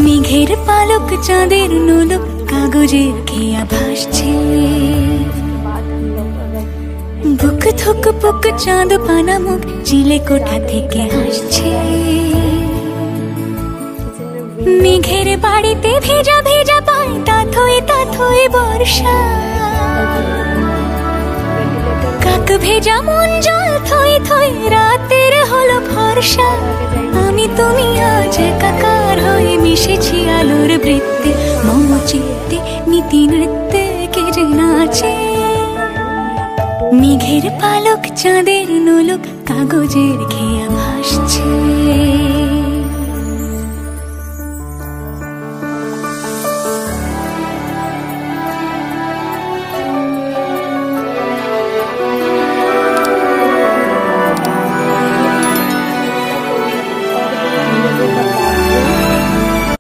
মেঘের পালক চাঁদের নোলক কাগজের খেয়া ভাসছে। বুক থুক পুক চাঁদ পানা মুখ চিলে কোঠা থেকে হাসছে। মেঘের বাড়িতে ভেজা ভেজা পায় তাথই বর্ষা। কাক ভেজা মন জল থই থই রাতের হলো ভরসা। আমি তুমি আজ একাকার হয়ে মিশেছি আলোর বৃত্তে। মম চিত্তে নীতি নৃত্যে কে যে নাচে। মেঘের পালক চাঁদের নোলক কাগজের খেয়া ভাসছে।